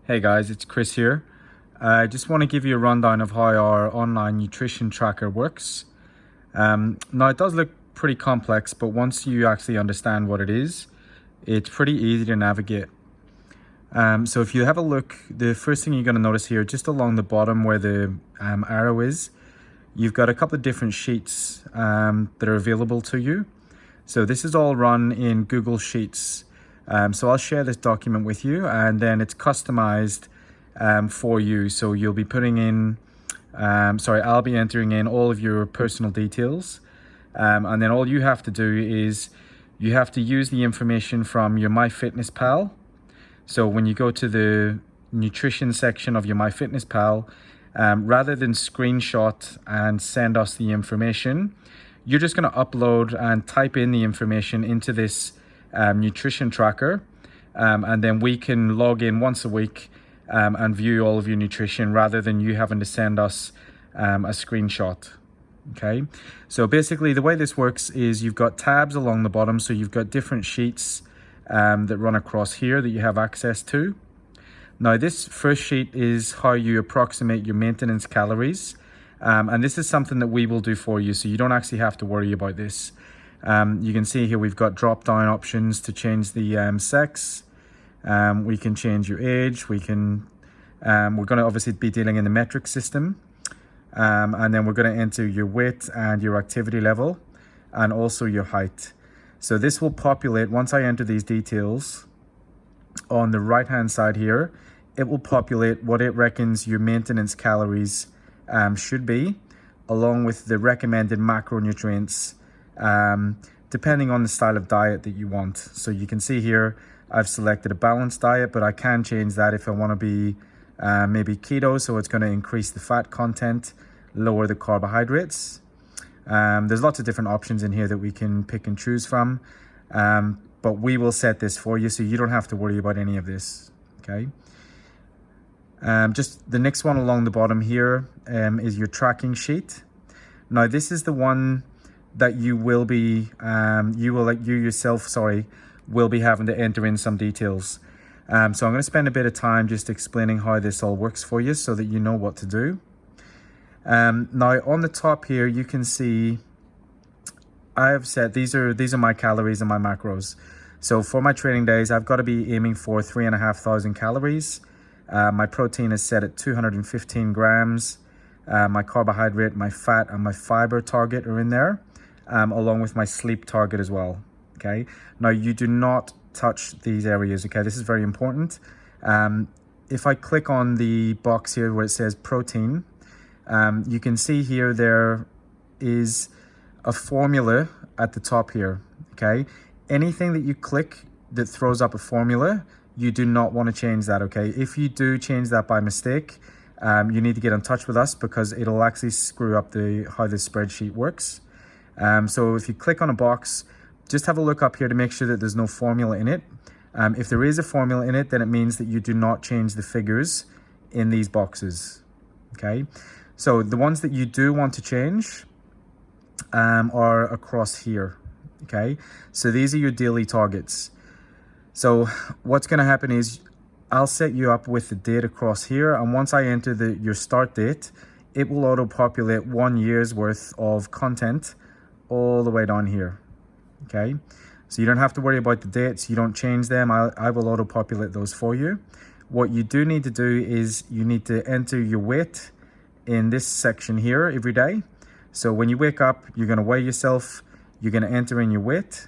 Hey guys, it's Chris here. I just want to give you a rundown of how our online nutrition tracker works. Now it does look pretty complex, but once you actually understand what it is, it's pretty easy to navigate. So if you have a look, the first thing you're going to notice here, just along the bottom where the arrow is, you've got a couple of different sheets that are available to you. So this is all run in Google Sheets. So I'll share this document with you, and then it's customized for you. So you'll be putting in, I'll be entering in all of your personal details. And then all you have to do is you have to use the information from your MyFitnessPal. So when you go to the nutrition section of your MyFitnessPal, rather than screenshot and send us the information, you're just going to upload and type in the information into this nutrition tracker, and then we can log in once a week and view all of your nutrition rather than you having to send us a screenshot. Okay, so basically the way this works is you've got tabs along the bottom, so you've got different sheets that run across here that you have access to. Now this first sheet is how you approximate your maintenance calories, and this is something that we will do for you, so you don't actually have to worry about this. You can see here we've got drop down options to change the sex. We can change your age. We're going to obviously be dealing in the metric system, and then we're going to enter your weight and your activity level and also your height. So this will populate, once I enter these details, on the right hand side here, it will populate what it reckons your maintenance calories should be, along with the recommended macronutrients depending on the style of diet that you want. So you can see here I've selected a balanced diet, but I can change that if I want to be maybe keto, so it's going to increase the fat content, lower the carbohydrates. There's lots of different options in here that we can pick and choose from, but we will set this for you so you don't have to worry about any of this. Okay, just the next one along the bottom here is your tracking sheet. Now this is the one that you will be will be having to enter in some details. So I'm going to spend a bit of time just explaining how this all works for you so that you know what to do. Now on the top here you can see I have set these are my calories and my macros. So for my training days I've got to be aiming for 3,500 calories. My protein is set at 215 grams. My carbohydrate, my fat, and my fiber target are in there, along with my sleep target as well. Okay, now you do not touch these areas. Okay, this is very important. If I click on the box here where it says protein, you can see here there is a formula at the top here. Okay, anything that you click that throws up a formula, you do not want to change that. Okay, if you do change that by mistake, you need to get in touch with us because it'll actually screw up how the spreadsheet works. So if you click on a box, just have a look up here to make sure that there's no formula in it. If there is a formula in it, then it means that you do not change the figures in these boxes. Okay, so the ones that you do want to change are across here. Okay, so these are your daily targets. So what's going to happen is I'll set you up with the date across here, and once I enter your start date, it will auto-populate 1 year's worth of content all the way down here. Okay, so you don't have to worry about the dates. You don't change them. I will auto-populate those for you. What you do need to do is you need to enter your weight in this section here every day. So when you wake up, you're going to weigh yourself. You're going to enter in your weight.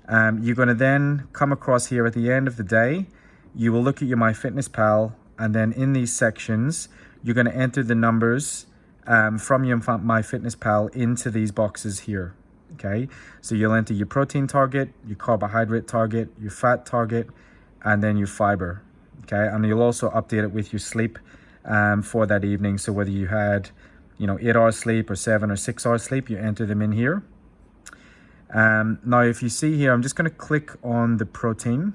You're going to then come across here at the end of the day. You will look at your MyFitnessPal, and then in these sections, you're going to enter the numbers from your MyFitnessPal into these boxes here. Okay, so you'll enter your protein target, your carbohydrate target, your fat target, and then your fiber. Okay, and you'll also update it with your sleep for that evening. So whether you had, 8 hours sleep or 7 or 6 hours sleep, you enter them in here. Now, if you see here, I'm just going to click on the protein,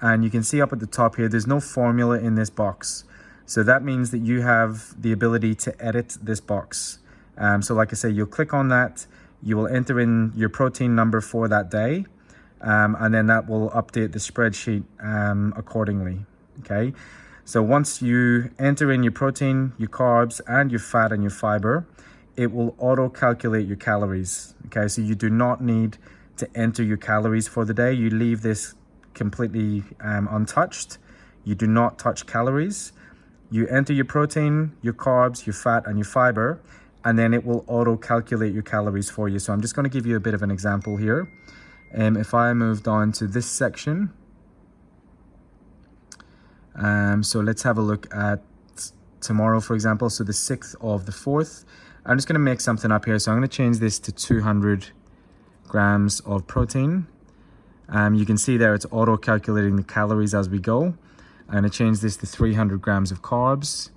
and you can see up at the top here, there's no formula in this box. So that means that you have the ability to edit this box. So like I say, you'll click on that, you will enter in your protein number for that day, and then that will update the spreadsheet accordingly. Okay, So once you enter in your protein, your carbs, and your fat and your fiber, it will auto calculate your calories. Okay, so you do not need to enter your calories for the day. You leave this completely untouched. You do not touch calories. You enter your protein, your carbs, your fat, and your fiber, and then it will auto calculate your calories for you. So I'm just going to give you a bit of an example here. If I moved on to this section, so let's have a look at tomorrow, for example. So the 6th of the 4th, I'm just going to make something up here. So I'm going to change this to 200 grams of protein. You can see there it's auto calculating the calories as we go. I'm going to change this to 300 grams of carbs.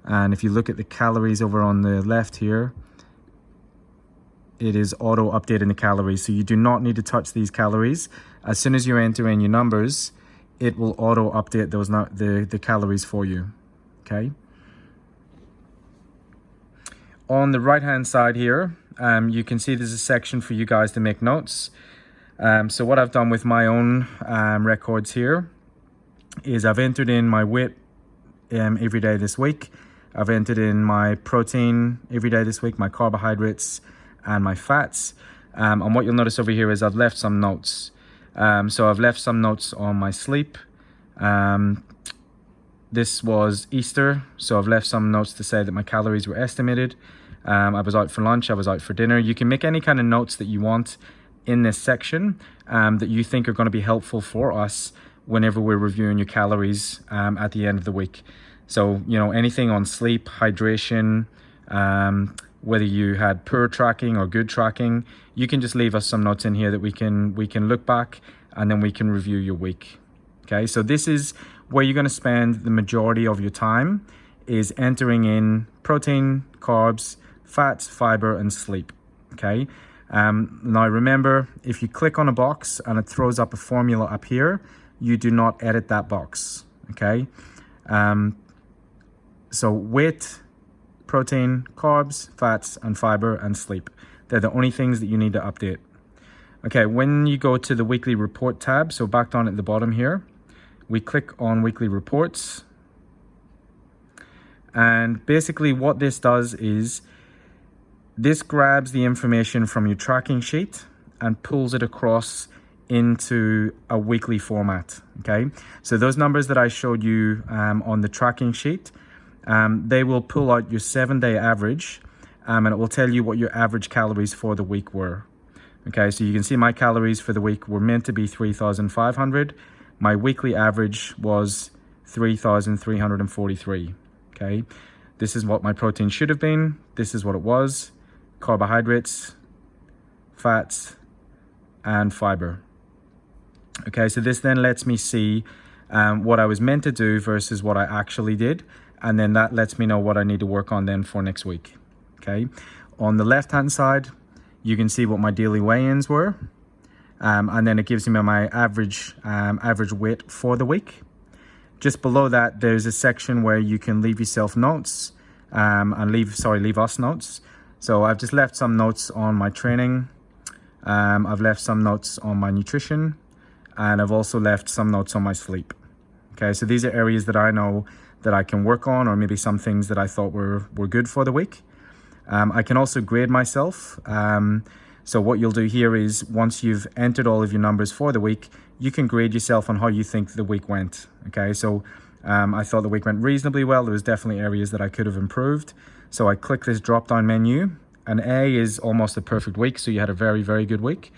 And if you look at the calories over on the left here, it is auto updating the calories. So you do not need to touch these calories. As soon as you enter in your numbers, it will auto update those the calories for you. Okay. On the right hand side here, you can see there's a section for you guys to make notes. So what I've done with my own records here is I've entered in my weight every day this week. I've entered in my protein every day this week, my carbohydrates and my fats. And what you'll notice over here is I've left some notes. So I've left some notes on my sleep. This was Easter, so I've left some notes to say that my calories were estimated. I was out for lunch, I was out for dinner. You can make any kind of notes that you want in this section that you think are going to be helpful for us whenever we're reviewing your calories at the end of the week. So, you know, anything on sleep, hydration, whether you had poor tracking or good tracking, you can just leave us some notes in here that we can look back and then we can review your week. Okay, so this is where you're going to spend the majority of your time, is entering in protein, carbs, fats, fiber, and sleep. Okay, now remember, if you click on a box and it throws up a formula up here, you do not edit that box. Okay, so weight, protein, carbs, fats, and fiber, and sleep. They're the only things that you need to update. Okay, when you go to the weekly report tab, so back down at the bottom here, we click on weekly reports. And basically what this does is this grabs the information from your tracking sheet and pulls it across into a weekly format. Okay, so those numbers that I showed you on the tracking sheet, they will pull out your 7-day average, and it will tell you what your average calories for the week were. Okay, so you can see my calories for the week were meant to be 3,500. My weekly average was 3,343. Okay, this is what my protein should have been. This is what it was. Carbohydrates, fats, and fiber. Okay, so this then lets me see what I was meant to do versus what I actually did. And then that lets me know what I need to work on then for next week. Okay, on the left-hand side, you can see what my daily weigh-ins were. And then it gives me my average weight for the week. Just below that, there's a section where you can leave yourself notes and leave us notes. So I've just left some notes on my training. I've left some notes on my nutrition, and I've also left some notes on my sleep. Okay, so these are areas that I know that I can work on, or maybe some things that I thought were good for the week. I can also grade myself. So what you'll do here is, once you've entered all of your numbers for the week, you can grade yourself on how you think the week went. Okay, so I thought the week went reasonably well. There was definitely areas that I could have improved. So I click this drop-down menu, and A is almost a perfect week, so you had a very, very good week.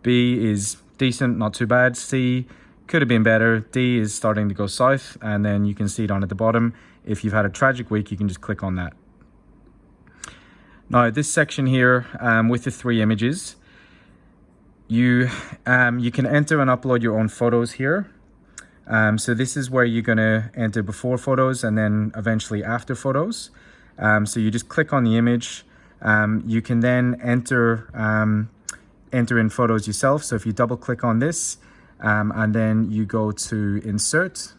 B is decent, not too bad. C could have been better. D is starting to go south, and then you can see down at the bottom, if you've had a tragic week, you can just click on that. Now, this section here with the 3 images, you can enter and upload your own photos here. So this is where you're going to enter before photos and then eventually after photos. So you just click on the image. You can then enter in photos yourself. So if you double click on this and then you go to insert,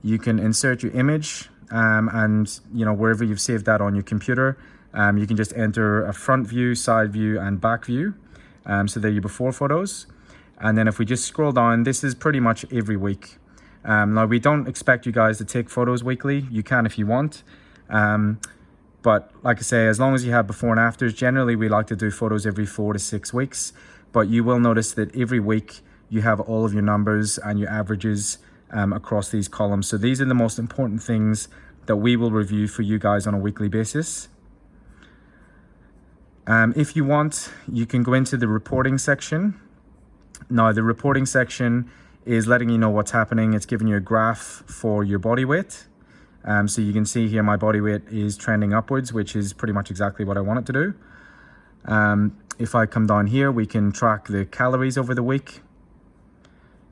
you can insert your image. And you know, wherever you've saved that on your computer, you can just enter a front view, side view, and back view. So they're your before photos. And then if we just scroll down, this is pretty much every week. Now, we don't expect you guys to take photos weekly. You can if you want. But like I say, as long as you have before and afters, generally we like to do photos every 4 to 6 weeks. But you will notice that every week you have all of your numbers and your averages across these columns. So these are the most important things that we will review for you guys on a weekly basis. If you want, you can go into the reporting section. Now, the reporting section is letting you know what's happening. It's giving you a graph for your body weight. So you can see here my body weight is trending upwards, which is pretty much exactly what I want it to do. If I come down here, we can track the calories over the week.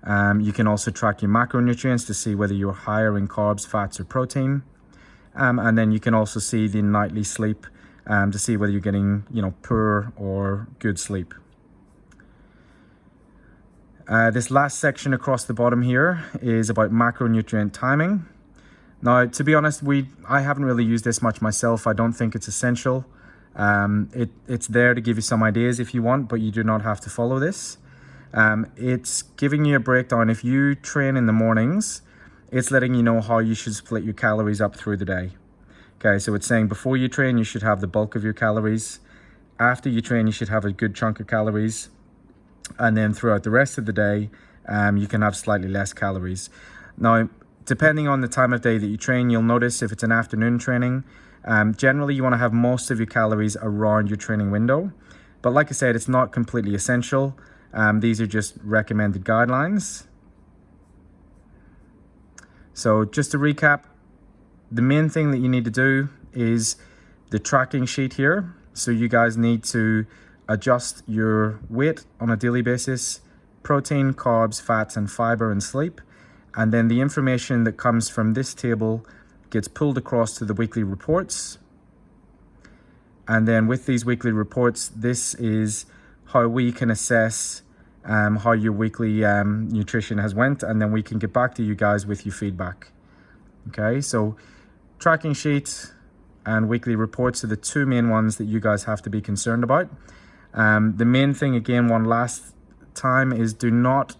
You can also track your macronutrients to see whether you're higher in carbs, fats, or protein. And then you can also see the nightly sleep to see whether you're getting, poor or good sleep. This last section across the bottom here is about macronutrient timing. Now, to be honest, I haven't really used this much myself. I don't think it's essential. It's there to give you some ideas if you want, but you do not have to follow this. It's giving you a breakdown. If you train in the mornings, it's letting you know how you should split your calories up through the day. Okay, so it's saying before you train, you should have the bulk of your calories. After you train, you should have a good chunk of calories. And then throughout the rest of the day, you can have slightly less calories. Now, depending on the time of day that you train, you'll notice if it's an afternoon training, generally you want to have most of your calories around your training window. But like I said, it's not completely essential. These are just recommended guidelines. So just to recap, the main thing that you need to do is the tracking sheet here. So you guys need to adjust your weight on a daily basis, protein, carbs, fats, and fiber, and sleep. And then the information that comes from this table gets pulled across to the weekly reports. And then with these weekly reports, this is how we can assess how your weekly nutrition has went, and then we can get back to you guys with your feedback. Okay, so tracking sheet and weekly reports are the two main ones that you guys have to be concerned about. The main thing, again, one last time, is do not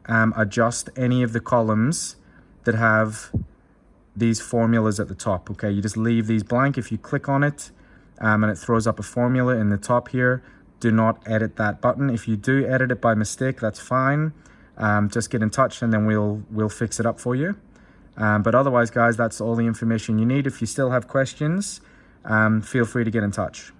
adjust any of the columns that have these formulas at the top. Okay, you just leave these blank. If you click on it and it throws up a formula in the top here, do not edit that button. If you do edit it by mistake, that's fine. Just get in touch and then we'll fix it up for you. But otherwise, guys, that's all the information you need. If you still have questions, feel free to get in touch.